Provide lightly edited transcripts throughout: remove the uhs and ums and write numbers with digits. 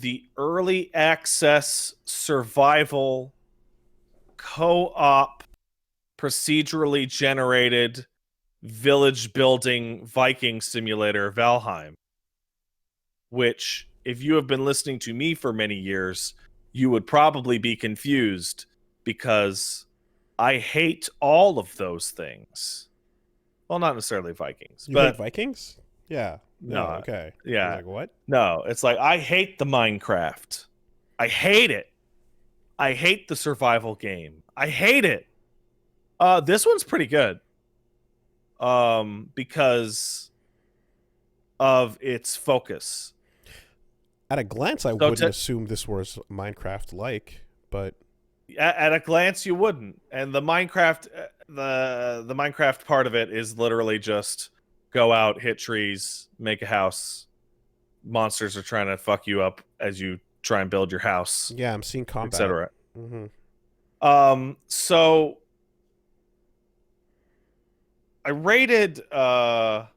the early access survival co-op procedurally generated village building Viking simulator Valheim, which, if you have been listening to me for many years, you would probably be confused because I hate all of those things. Well, not necessarily Vikings, You hate but Vikings? Yeah. Yeah. no, Okay. I was yeah, like, what? no. It's like I hate the Minecraft. I hate it. I hate the survival game. I hate it. This one's pretty good. Because of its focus. At a glance, I So wouldn't assume this was Minecraft like, but at a glance, you wouldn't. And the Minecraft, the Minecraft part of it is literally just go out, hit trees, make a house. Monsters are trying to fuck you up as you try and build your house, yeah, I'm seeing combat. etc. Mm-hmm. So I rated Jenna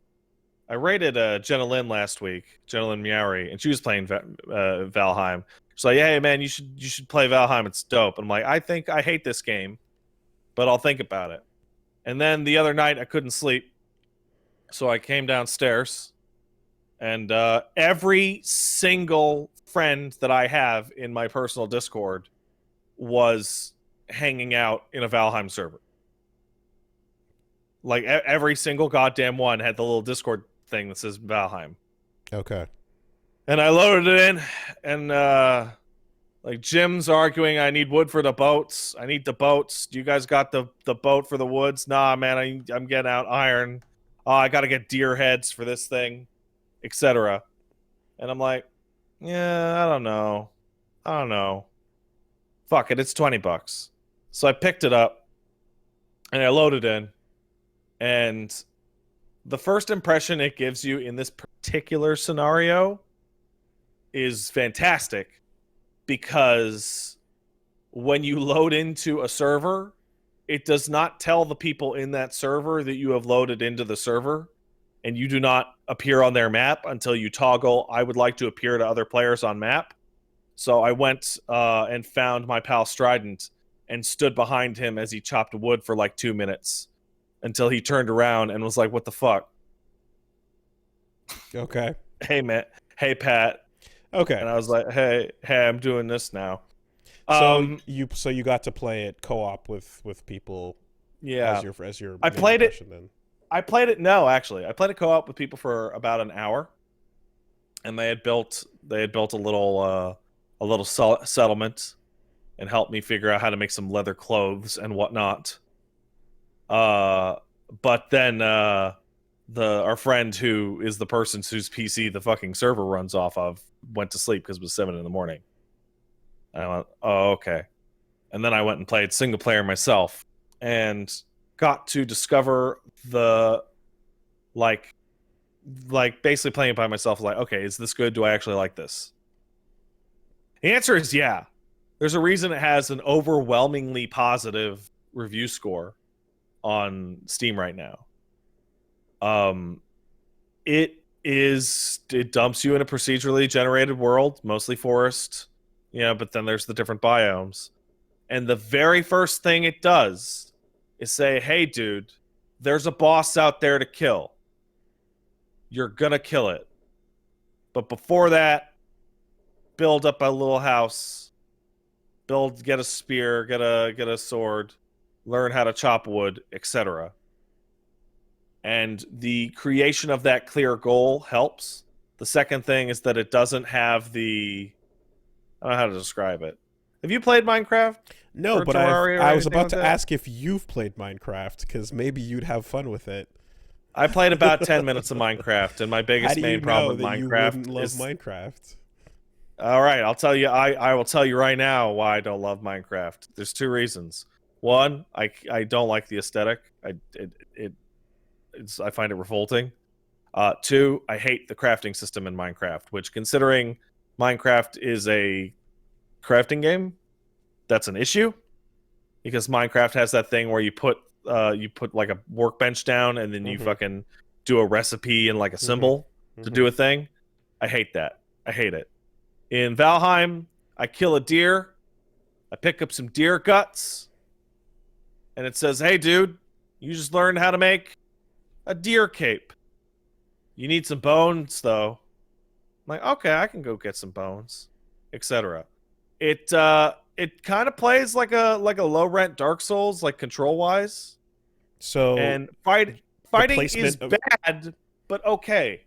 Lynn last week, Jenna Lynn Miari, and she was playing Valheim. She's like, hey man, you should play Valheim. It's dope. And I'm like, I hate this game, but I'll think about it. And then the other night I couldn't sleep, so I came downstairs, and every single friend that I have in my personal Discord was hanging out in a Valheim server. Like every single goddamn one had the little Discord thing that says Valheim. Okay. And I loaded it in, and like Jim's arguing, I need wood for the boats. I need the boats. Do you guys got the boat for the woods? Nah, man, I'm getting out iron. Oh, I got to get deer heads for this thing, etc. And I'm like, yeah, I don't know. I don't know. Fuck it, it's $20. So I picked it up, and I loaded in, and the first impression it gives you in this particular scenario is fantastic, because when you load into a server, it does not tell the people in that server that you have loaded into the server, and you do not appear on their map until you toggle I would like to appear to other players on map. So I went and found my pal Strident and stood behind him as he chopped wood for like 2 minutes until he turned around and was like, what the fuck? Okay. Hey, man. Hey, Pat. Okay. And I was like, hey, I'm doing this now. So you got to play it co-op with people Yeah. as your I main played it. impression then. No, actually. I played it co-op with people for about an hour, and they had built a little settlement and helped me figure out how to make some leather clothes and whatnot. But then our friend, who is the person whose PC the fucking server runs off of, went to sleep because it was 7 a.m. And I went, oh, okay. And then I went and played single player myself and got to discover the like basically playing it by myself. Like, okay, is this good? Do I actually like this? The answer is yeah. There's a reason it has an overwhelmingly positive review score on Steam right now. It dumps you in a procedurally generated world, mostly forest, but then there's the different biomes. And the very first thing it does is say, hey dude, there's a boss out there to kill. You're gonna kill it. But before that, build up a little house, get a spear, get a sword, learn how to chop wood, etc. And the creation of that clear goal helps. The second thing is that it doesn't have I don't know how to describe it. Have you played Minecraft? No, Or but Terraria or I was anything about like to that? ask if you've played Minecraft because maybe you'd have fun with it. I played about 10 minutes of Minecraft, and my How biggest do you main problem know with that you Minecraft wouldn't love is... Minecraft? All right, I'll tell you. I will tell you right now why I don't love Minecraft. There's two reasons. One, I don't like the aesthetic. I find it revolting. Two, I hate the crafting system in Minecraft, which, considering Minecraft is a crafting game, that's an issue, because Minecraft has that thing where you put like a workbench down, and then you Mm-hmm. fucking do a recipe and like a Mm-hmm. symbol to Mm-hmm. do a thing. I hate that. I hate it. In Valheim, I kill a deer, I pick up some deer guts, and it says, "Hey, dude, you just learned how to make a deer cape. You need some bones, though." I'm like, okay, I can go get some bones, etc. It kind of plays like a low rent Dark Souls, like control wise, So and the fighting is placement of bad, but okay.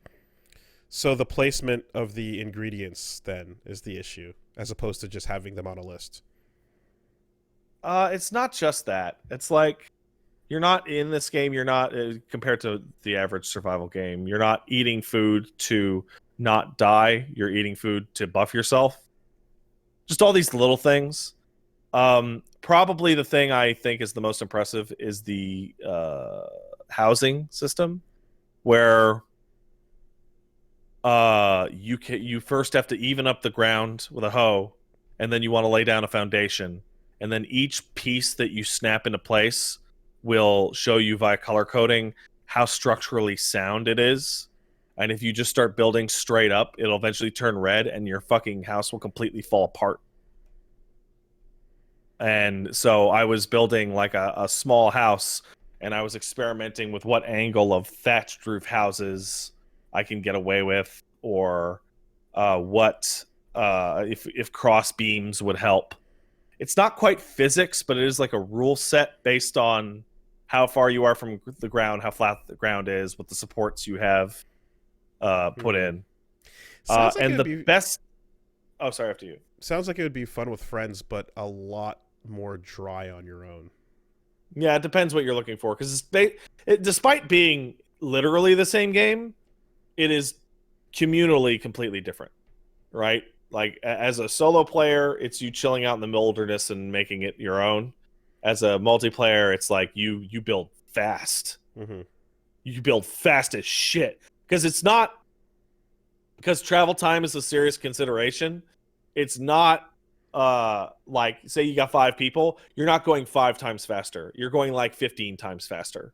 the placement of the ingredients then is the issue, as opposed to just having them on a list. It's not just that. It's like you're not in this game. You're not compared to the average survival game. You're not eating food to not die. You're eating food to buff yourself. Just all these little things. Probably the thing I think is the most impressive is the housing system, where you first have to even up the ground with a hoe, and then you want to lay down a foundation, and then each piece that you snap into place will show you via color coding how structurally sound it is. And if you just start building straight up, it'll eventually turn red and your fucking house will completely fall apart. And so I was building like a small house, and I was experimenting with what angle of thatched roof houses I can get away with, or what if cross beams would help. It's not quite physics, but it is like a rule set based on how far you are from the ground, how flat the ground is, what the supports you have put in. Sounds like And it the would be best. Oh, sorry, after you. sounds like it would be fun with friends, but a lot more dry on your own. Yeah, it depends what you're looking for, because despite being literally the same game, it is communally completely different, right? Like as a solo player, it's you chilling out in the wilderness and making it your own. As a multiplayer, it's like you build fast. Mm-hmm. You build fast as shit, because travel time is a serious consideration. It's not like, say you got 5 people, you're not going 5 times faster. You're going like 15 times faster,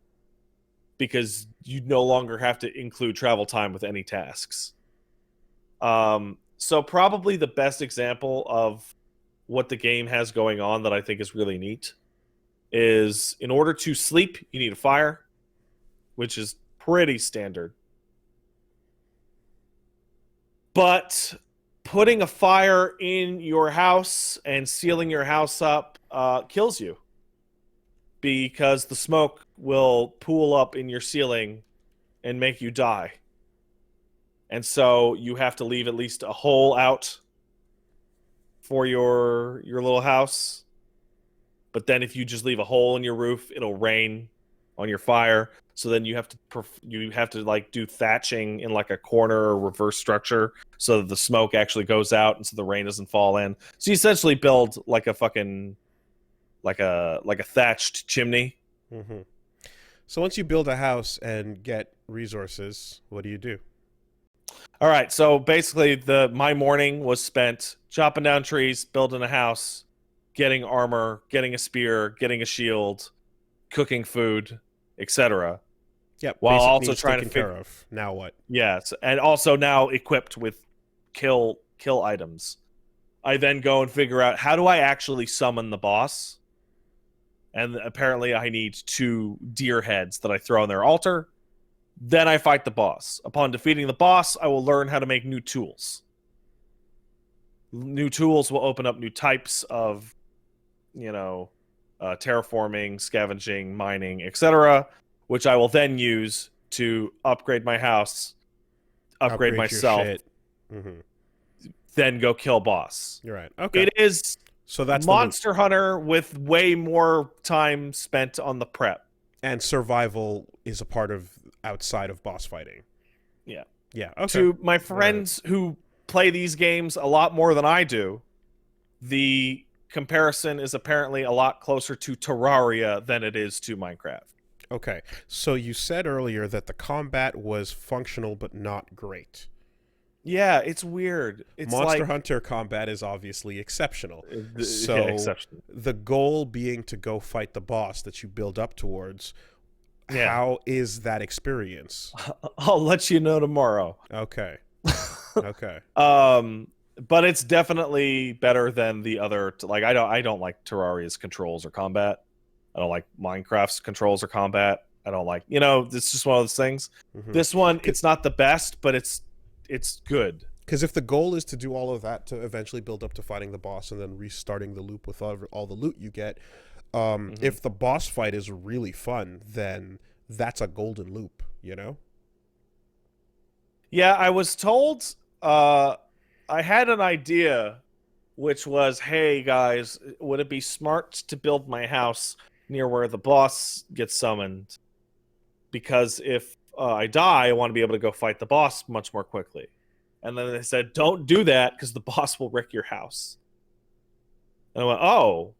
because you no longer have to include travel time with any tasks. So probably the best example of what the game has going on that I think is really neat is, in order to sleep, you need a fire, which is pretty standard. But putting a fire in your house and sealing your house up kills you, because the smoke will pool up in your ceiling and make you die. And so you have to leave at least a hole out for your little house. But then if you just leave a hole in your roof, it'll rain on your fire. So then you have to like do thatching in like a corner or reverse structure, so that the smoke actually goes out and so the rain doesn't fall in. So you essentially build like a fucking like a thatched chimney. Mm-hmm. So once you build a house and get resources, what do you do? All right, so basically my morning was spent chopping down trees, building a house, getting armor, getting a spear, getting a shield, cooking food, etc. Yep. While Basic also needs trying taken to care of. Now what? yes, and also now equipped with kill items. I then go and figure out, how do I actually summon the boss? And apparently I need 2 deer heads that I throw on their altar. Then I fight the boss. Upon defeating the boss, I will learn how to make new tools. New tools will open up new types of, terraforming, scavenging, mining, etc., which I will then use to upgrade my house, upgrade Your myself, shit. Mm-hmm. then go kill boss. You're right. Okay. It is So that's Monster Hunter with way more time spent on the prep. and survival is a part of outside of boss fighting. Yeah. Yeah. Okay. To my friends who play these games a lot more than I do, the comparison is apparently a lot closer to Terraria than it is to Minecraft. Okay. So you said earlier that the combat was functional but not great. Yeah, it's weird. It's Monster like, Hunter combat is obviously exceptional. So yeah, exceptional. the goal being to go fight the boss that you build up towards. Yeah. How is that experience? I'll let you know tomorrow. Okay. Okay. but it's definitely better than the other. Like I don't like Terraria's controls or combat. I don't like Minecraft's controls or combat. I don't like, it's just one of those things. Mm-hmm. This one, it's not the best, but it's good. Because if the goal is to do all of that to eventually build up to fighting the boss and then restarting the loop with all the loot you get, if the boss fight is really fun, then that's a golden loop, you know? Yeah, I was told, I had an idea, which was, hey guys, would it be smart to build my house near where the boss gets summoned? Because if I die, I want to be able to go fight the boss much more quickly. And then they said, don't do that because the boss will wreck your house. And I went, oh.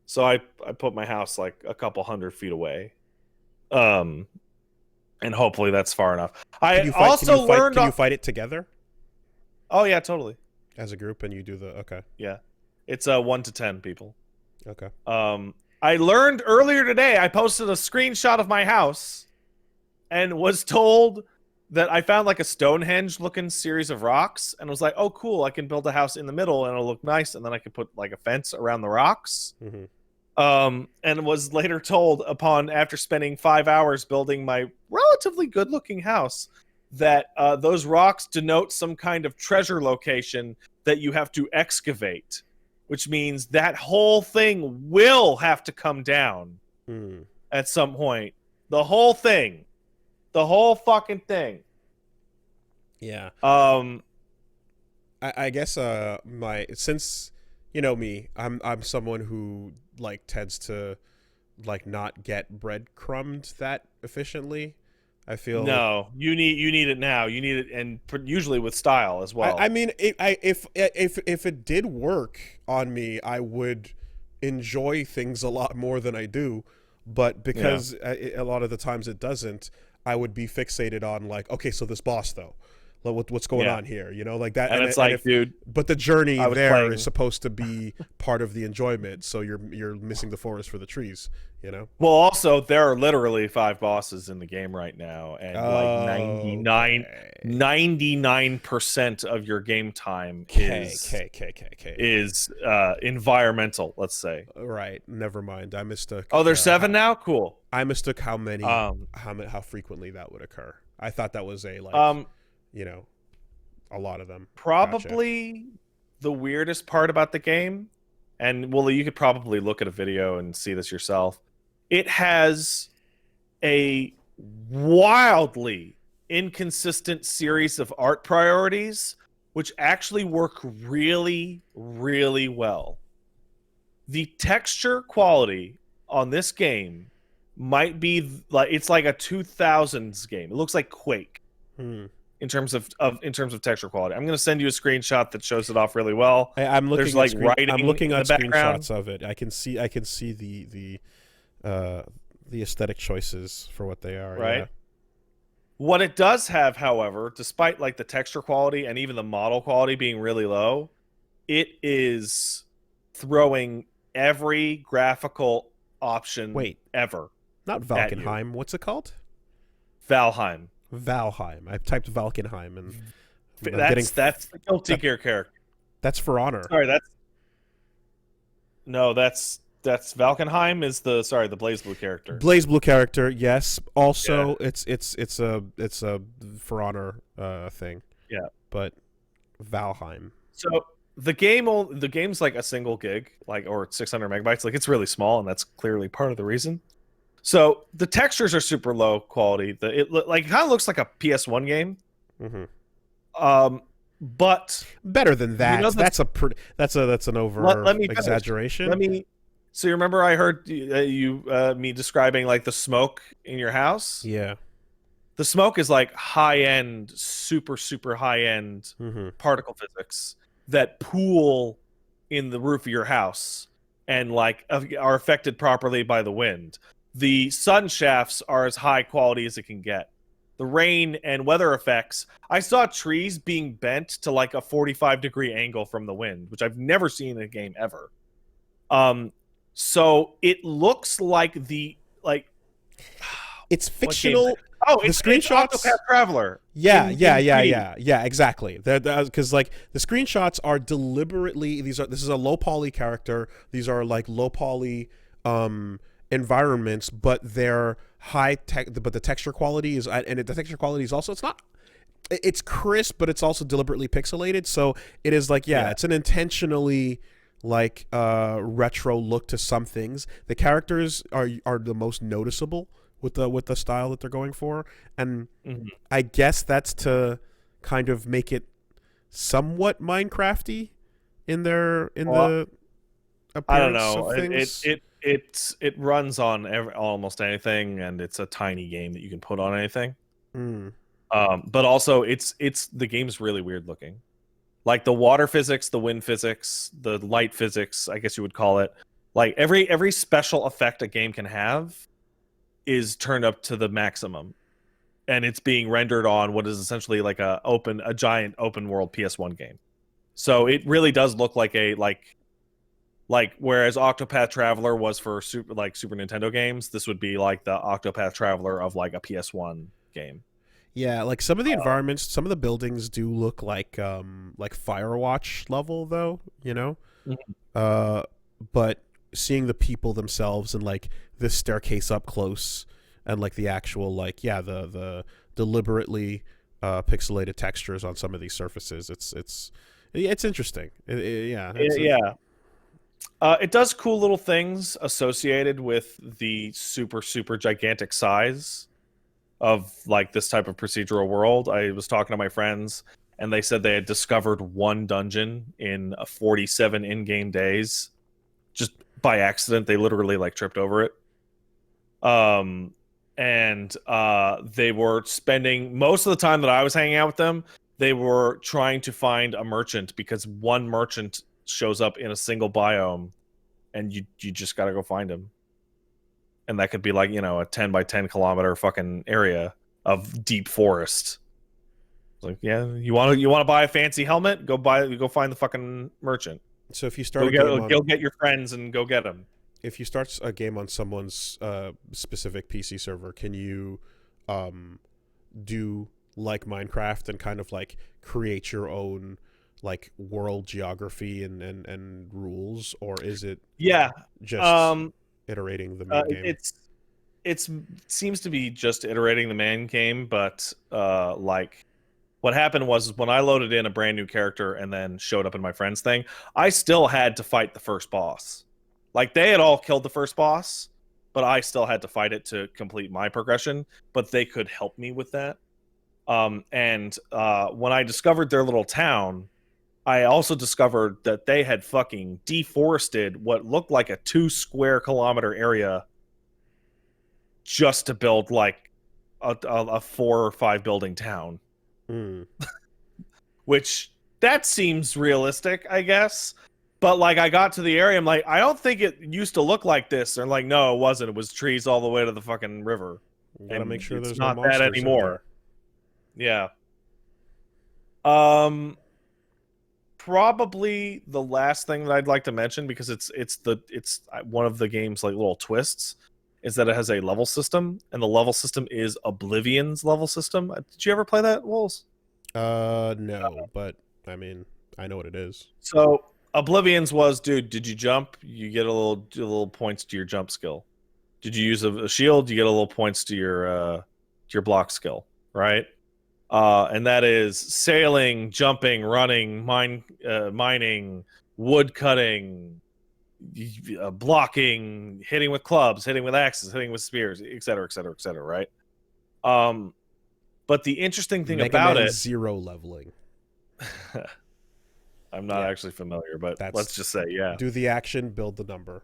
So I put my house like a couple 100 feet away. And hopefully that's far enough. Can you fight it together? Oh, yeah, totally. As a group, and you do the... Okay. Yeah. It's 1 to 10 people. Okay. I learned earlier today, I posted a screenshot of my house and was told that I found like a Stonehenge looking series of rocks and was like, oh, cool, I can build a house in the middle and it'll look nice. And then I could put like a fence around the rocks. And was later told after spending 5 hours building my relatively good looking house that those rocks denote some kind of treasure location that you have to excavate, which means that whole thing will have to come down at some point. The whole thing. The whole fucking thing. Yeah. I guess since you know me, I'm someone who like tends to like not get breadcrumbed that efficiently. I feel no. You need it now. You need it, and usually with style as well. I mean, if it did work on me, I would enjoy things a lot more than I do. But because a lot of the times it doesn't, I would be fixated on like, okay, so this boss though, what's going on here, like that. And it's like, dude, but the journey there is supposed to be part of the enjoyment, so you're missing the forest for the trees, Well, also there are literally 5 bosses in the game right now, and like 99% of your game time is environmental, let's say. Right. Never mind. I mistook. Oh, there's 7 now? Cool. I mistook how many, how frequently that would occur. I thought that was a like, a lot of them. Probably the weirdest part about the game, and Woolie, you could probably look at a video and see this yourself. It has a wildly inconsistent series of art priorities, which actually work really, really well. The texture quality on this game might be like, it's like a 2000s game. It looks like Quake in terms of texture quality. I'm going to send you a screenshot that shows it off really well. I'm looking There's like writing. I'm looking at screenshots screenshots of it. I can see the aesthetic choices for what they are. Right. Yeah. What it does have, however, despite like the texture quality and even the model quality being really low, it is throwing every graphical option ever. Not Valkenheim. What's it called? Valheim. I typed Valkenheim and that's the Guilty Gear character. That's For Honor. Sorry, that's Valkenheim is the BlazBlue character. BlazBlue character, yes. Also, it's a For Honor thing. Yeah, but Valheim. So the game's like a single gig, or 600 megabytes. Like, it's really small, and that's clearly part of the reason. So the textures are super low quality. It kind of looks like a PS1 game. But better than that. That's an over exaggeration. So you remember I heard me describing like the smoke in your house? Yeah. The smoke is like high-end, super, super high-end particle physics that pool in the roof of your house and like are affected properly by the wind. The sun shafts are as high quality as it can get. The rain and weather effects, I saw trees being bent to like a 45-degree angle from the wind, which I've never seen in a game ever. So it looks like it's fictional. Oh, the it's Octopath screenshots. Traveler Yeah, in 3D. yeah. Exactly. Because like the screenshots are deliberately this is a low poly character. These are like low poly environments, but they're high tech. But the texture quality is the texture quality is also, it's crisp, but it's also deliberately pixelated. So it is like, yeah, Yeah. it's an intentionally like retro look to some things. The characters are the most noticeable with the style that they're going for, and Mhm. I guess that's to kind of make it somewhat Minecrafty in Well, the I don't appearance of know. things. It runs on almost anything, and it's a tiny game that you can put on anything. Mm. But also it's the game's really weird looking. Like the water physics, the wind physics, the light physics, I guess you would call it. Like every special effect a game can have is turned up to the maximum, and it's being rendered on what is essentially like a giant open world PS1 game. So it really does look like whereas Octopath Traveler was for Super Nintendo games, this would be like the Octopath Traveler of like a PS1 game. Yeah, like some of the environments, some of the buildings do look like Firewatch level though, you know? Mhm. Uh but seeing the people themselves and like this staircase up close and like the actual like the deliberately pixelated textures on some of these surfaces, it's interesting. Yeah, Yeah. It does cool little things associated with the super gigantic size of like this type of procedural world. I was talking to my friends, and they said they had discovered one dungeon in 47 in-game days just by accident. They literally like tripped over it. Um, and they were spending most of the time that I was hanging out with them. They were trying to find a merchant because one merchant shows up in a single biome, and you just got to go find him. And that could be like, a 10 by 10 kilometer fucking area of deep forest. It's like, yeah, you want to buy a fancy helmet? Go find the fucking merchant. so if you start Go a get game on go get your friends and go get them. if you start a game on someone's specific PC server, can you um, do like Minecraft and kind of like create your own like world geography and rules, or is it Yeah. just Um iterating the main game? it's seems to be just iterating the main game, but like what happened was when I loaded in a brand new character and then showed up in my friend's thing, I still had to fight the first boss. Like they had all killed the first boss, but I still had to fight it to complete my progression, but they could help me with that. And when I discovered their little town, I also discovered that they had fucking deforested what looked like a 2 square kilometer area just to build like a 4 or 5 building town, Mm. which that seems realistic, I guess. But like I got to the area, I'm like, I don't think it used to look like this. They're like, no, it wasn't. It was trees all the way to the fucking river, You gotta make and sure it's there's no not that monsters in there. anymore. Yeah. Um, Probably the last thing that I'd like to mention, because it's one of the game's like little twists, is that it has a level system, and the level system is Oblivion's level system. Did you ever play that, Wolves? No, but I mean, I know what it is. So Oblivion's was, dude, did you jump? You get a little points to your jump skill. Did you use a shield? You get a little points to your block skill, right? And that is sailing, jumping, running, mining, wood cutting, blocking, hitting with clubs, hitting with axes, hitting with spears, et cetera, et cetera, et cetera, right? Um, but the interesting thing Mega about Man it, Zero leveling. I'm not Yeah, actually familiar, but that's let's just say, yeah. do the action, build the number.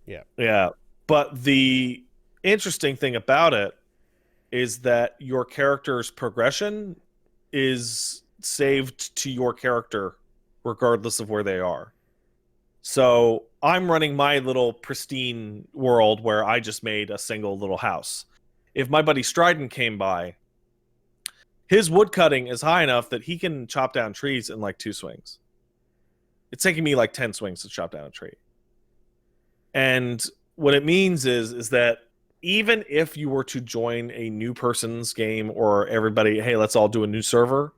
Yeah. Yeah. But the interesting thing about it is that your character's progression is saved to your character regardless of where they are. So I'm running my little pristine world where I just made a single little house. If my buddy Strident came by, his wood cutting is high enough that he can chop down trees in like 2 swings. It's taking me like 10 swings to chop down a tree. And what it means is that even if you were to join a new person's game or everybody, hey, let's all do a new server,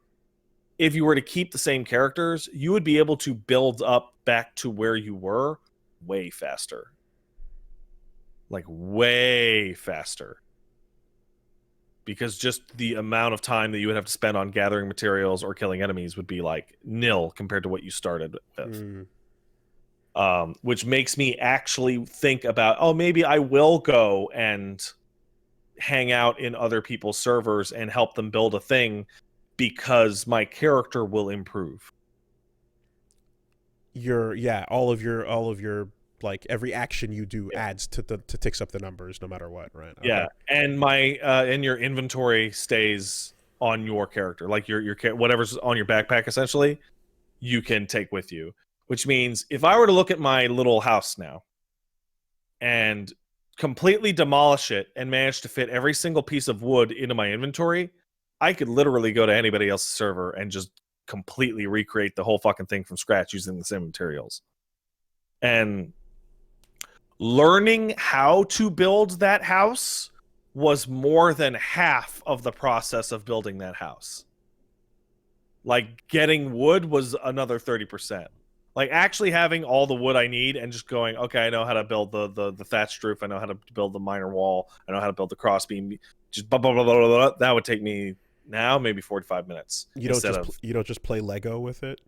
if you were to keep the same characters, you would be able to build up back to where you were way faster. Like way faster. Because just the amount of time that you would have to spend on gathering materials or killing enemies would be like nil compared to what you started with. Which makes me actually think about, oh, maybe I will go and hang out in other people's servers and help them build a thing because my character will improve. All of your like every action you do adds to ticks up the numbers no matter what, right? Okay. Yeah, and my and your inventory stays on your character, like your whatever's on your backpack essentially, you can take with you. Which means if I were to look at my little house now and completely demolish it and manage to fit every single piece of wood into my inventory, I could literally go to anybody else's server and just completely recreate the whole fucking thing from scratch using the same materials. And learning how to build that house was more than half of the process of building that house. Like getting wood was another 30%. Like actually having all the wood I need and just going, okay, I know how to build the thatched roof. I know how to build the minor wall. I know how to build the crossbeam. Just blah, blah, blah, blah, blah. That would take me now maybe 45 minutes. You don't just play Lego with it?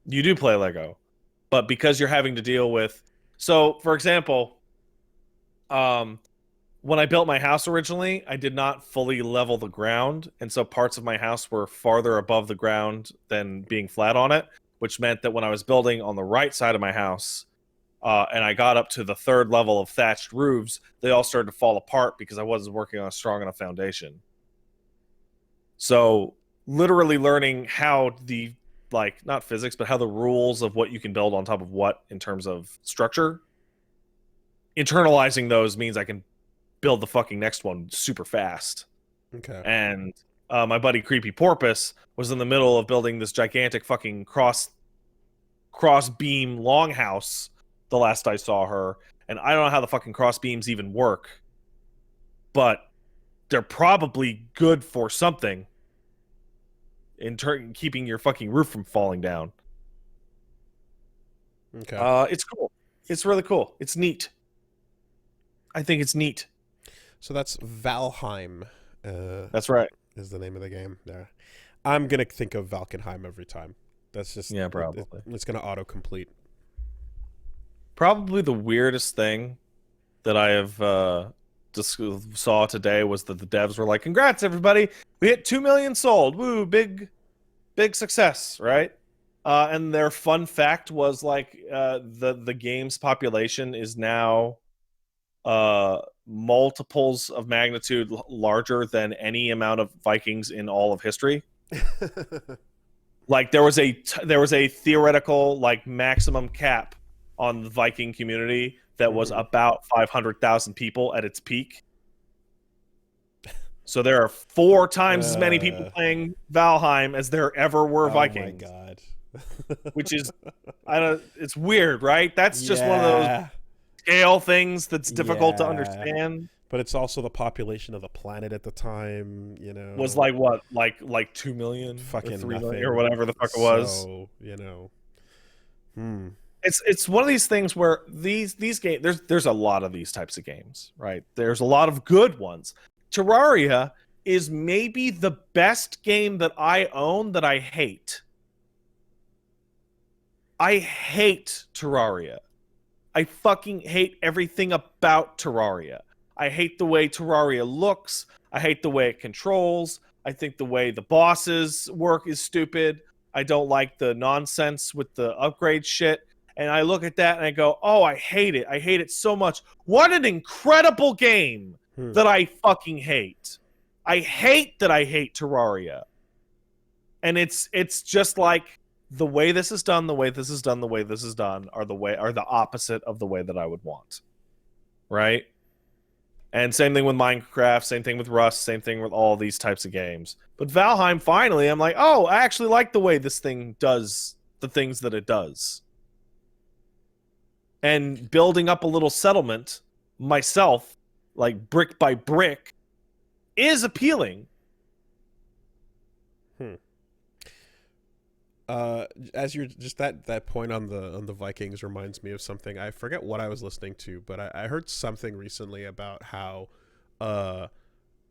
You do play Lego. But because you're having to deal with... So, for example, when I built my house originally, I did not fully level the ground. And so parts of my house were farther above the ground than being flat on it, which meant that when I was building on the right side of my house, and I got up to the third level of thatched roofs, they all started to fall apart because I wasn't working on a strong enough foundation. So literally learning how the, like, not physics, but how the rules of what you can build on top of what in terms of structure, internalizing those means I can build the fucking next one super fast. Okay. And my buddy Creepy Porpoise was in the middle of building this gigantic fucking cross beam longhouse the last I saw her, and I don't know how the fucking cross beams even work, but they're probably good for something in turn keeping your fucking roof from falling down. Okay. It's cool. It's really cool. It's neat. I think it's neat. So that's Valheim. That's right. Is the name of the game there. I'm going to think of Valkenheim every time. That's just... Yeah, probably. It's going to auto-complete. Probably the weirdest thing that I have just saw today was that the devs were like, congrats, everybody. We hit 2 million sold. Woo, big success, right? And their fun fact was like the game's population is now multiples of magnitude larger than any amount of Vikings in all of history. Like there was a theoretical like maximum cap on the Viking community that was about 500,000 people at its peak. So there are 4 times as many people playing Valheim as there ever were Vikings. Oh my god. Which is, it's weird, right? That's just one of those scale things that's difficult to understand. But it's also the population of the planet at the time, you know. Was like what? Like 2 million? Fucking or 3 nothing. million or whatever the fuck it was. So, you know. It's one of these things where these games, there's a lot of these types of games, right? There's a lot of good ones. Terraria is maybe the best game that I own that I hate. I hate Terraria. I fucking hate everything about Terraria. I hate the way Terraria looks. I hate the way it controls. I think the way the bosses work is stupid. I don't like the nonsense with the upgrade shit. And I look at that and I go, oh, I hate it. I hate it so much. What an incredible game that I fucking hate. I hate that I hate Terraria. And it's just like the way this is done, the way this is done, the way this is done are the opposite of the way that I would want. Right? And same thing with Minecraft, same thing with Rust, same thing with all these types of games. But Valheim, finally, I'm like, oh, I actually like the way this thing does the things that it does. And building up a little settlement myself like brick by brick, is appealing. As you're just that point on the Vikings reminds me of something. I forget what I was listening to, but I heard something recently about how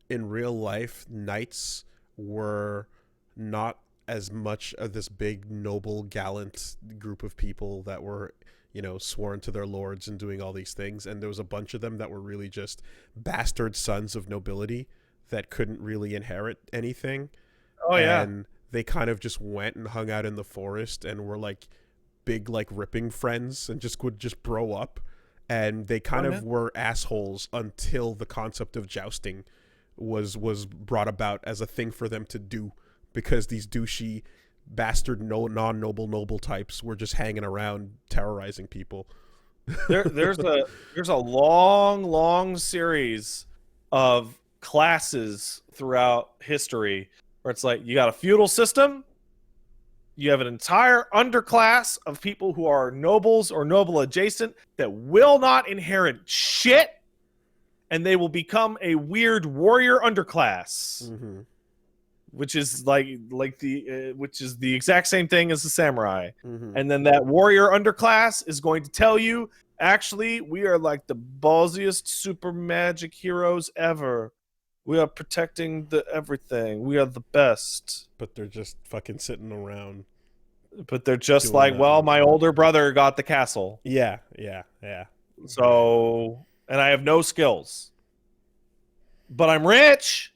in real life knights were not as much of this big noble gallant group of people that were, you know, sworn to their lords and doing all these things, and there was a bunch of them that were really just bastard sons of nobility that couldn't really inherit anything. Oh yeah. And they kind of just went and hung out in the forest and were like big like ripping friends and just would just bro up, and they kind of were assholes until the concept of jousting was brought about as a thing for them to do, because these douchey bastard non-noble noble types were just hanging around terrorizing people. There's a long series of classes throughout history where it's like you got a feudal system, you have an entire underclass of people who are nobles or noble adjacent that will not inherit shit, and they will become a weird warrior underclass, which is which is the exact same thing as the samurai. And then that warrior underclass is going to tell you, actually, we are like the ballsiest super magic heroes ever. We are protecting the everything. We are the best. But they're just fucking sitting around. But they're just like, well, my older brother got the castle. Yeah. So, and I have no skills. But I'm rich.